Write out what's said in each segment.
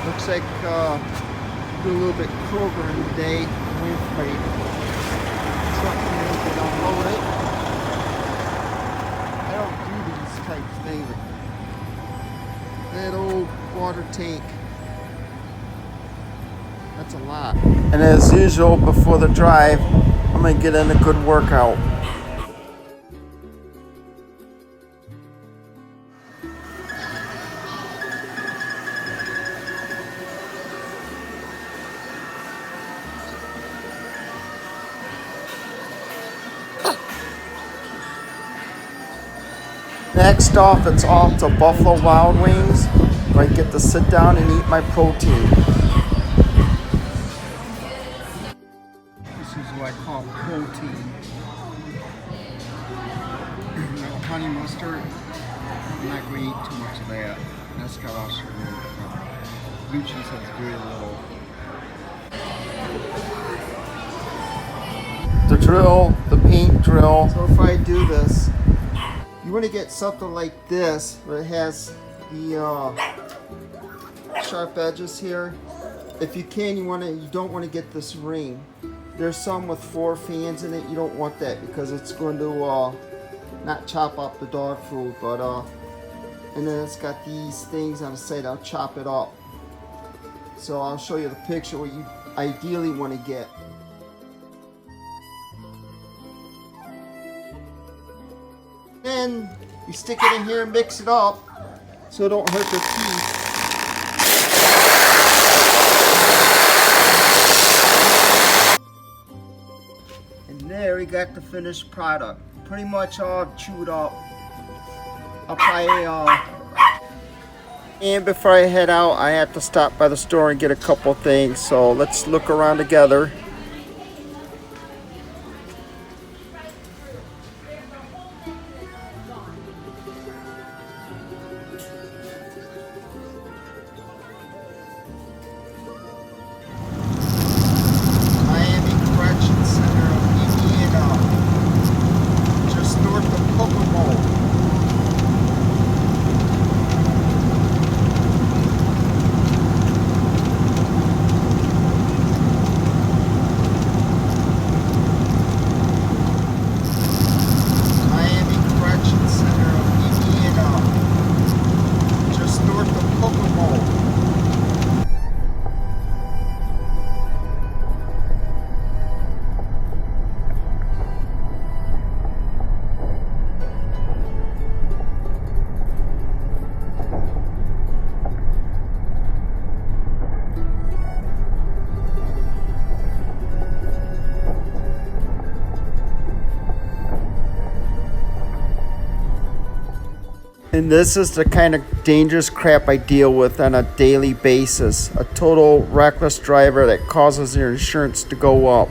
Looks like do a little bit programming today. I'm waiting for my truck here to unload it. I don't do these type of things. That old water tank. That's a lot. And as usual, before the drive, I'm gonna get in a good workout. Next off, it's off to Buffalo Wild Wings, where I get to sit down and eat my protein. This is what I call protein. Honey mustard, I'm not going to eat too much of that. That's got all sorts of blue cheese has very little. The drill, the paint drill. So if I do this, you want to get something like this where it has the sharp edges here. If you can, you don't want to get this ring. There's some with 4 fans in it. You don't want that because it's going to not chop up the dog food, but and then it's got these things on the side. I'll chop it up. So I'll show you the picture what you ideally want to get. Then you stick it in here and mix it up so it don't hurt your teeth. And there we got the finished product. Pretty much all chewed up. I'll probably and before I head out, I have to stop by the store and get a couple things. So let's look around together. And this is the kind of dangerous crap I deal with on a daily basis. A total reckless driver that causes your insurance to go up.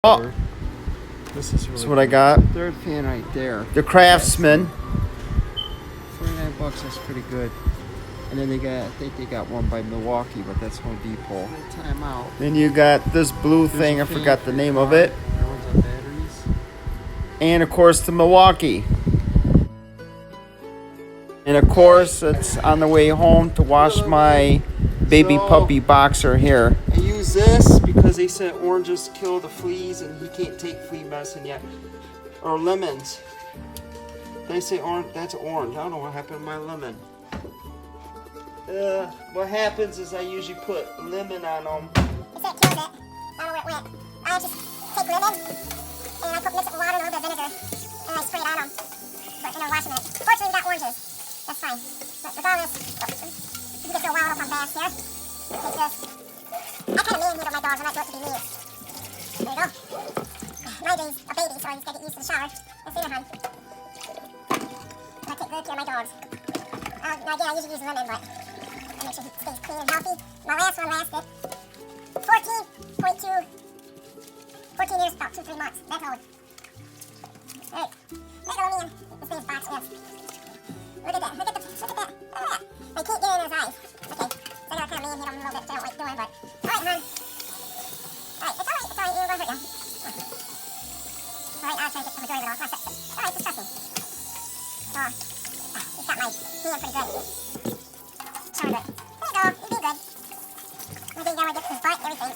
Oh, This is really that's what I got. Third fan right there. The Craftsman. $49, that's pretty good. And then they got, I think they got one by Milwaukee, but that's Home Depot. Time out. Then you got this blue thing. I forgot the name of it. That one's on batteries. And of course the Milwaukee. And of course it's on the way home to wash my baby puppy Boxer here. I use this because they said oranges kill the fleas and he can't take flea medicine yet. Or lemons. They say orange, that's orange. I don't know what happened to my lemon. What happens is I usually put lemon on them. It said it kills it. I don't know where it went. I just take lemon and I mix it with water and a little bit of vinegar and I spray it on them. But you know, washing it. Fortunately, we got oranges. That's fine. But with all this, you get so wound up on bass here. Take this. I kind of man needle my dogs. I'm not doing it to be mean. There you go. Nigel,'s a baby, so he's got to get used to the shower. Let's see there, hon. I take good care of my dogs. Now again, I usually use lemon, but I make sure he stays clean and healthy. My last one lasted 14 years, about 2-3 months. That's old. Alright. Look at me. This thing's boxed in. Look at that. Look at that. Look at that. I can't get in his eyes. Okay. So I gotta kind of man hit him a little bit, which I don't like doing, but. Alright, hon. Alright, it's alright. It's alright. You're gonna hurt you. Alright, I'll try to get the majority of it off. Alright, just trust me. So, he's got my hand pretty good. Show him good. There you go. You're doing good. I think I want to get his butt, everything.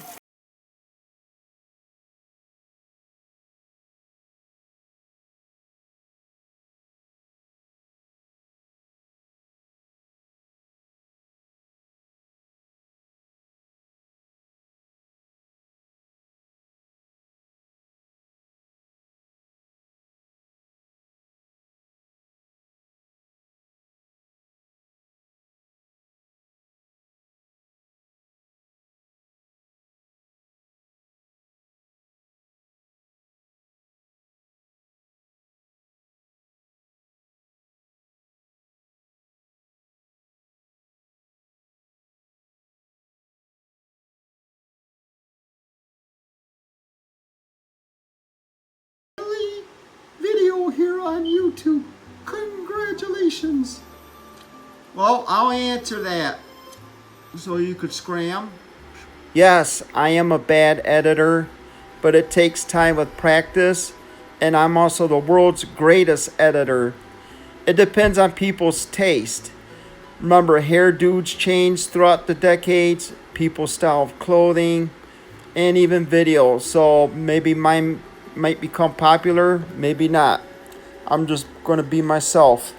Video here on YouTube. Congratulations. Well, I'll answer that. So you could scram? Yes, I am a bad editor, but it takes time with practice, and I'm also the world's greatest editor. It depends on people's taste. Remember, hairdos change throughout the decades, people's style of clothing, and even videos. So maybe mine might become popular, maybe not. I'm just going to be myself.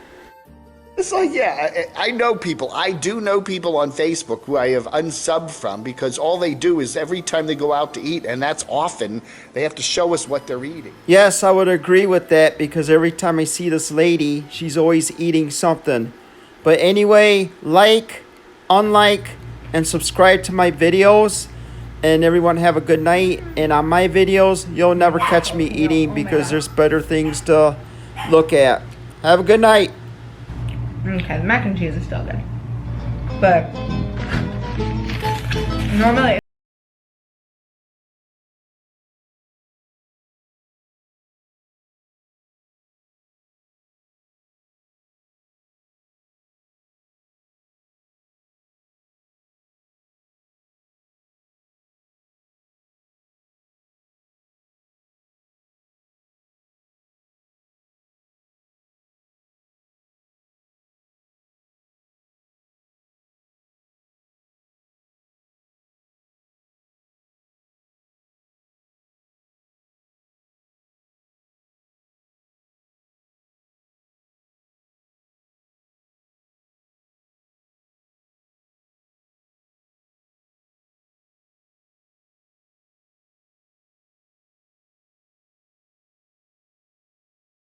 It's like, yeah, I know people. I do know people on Facebook who I have unsubbed from because all they do is every time they go out to eat, and that's often, they have to show us what they're eating. Yes, I would agree with that because every time I see this lady, she's always eating something. But anyway, like, unlike, and subscribe to my videos. And everyone have a good night. And on my videos, you'll never catch me eating because there's better things to look at. Have a good night. Okay, the mac and cheese is still good. But normally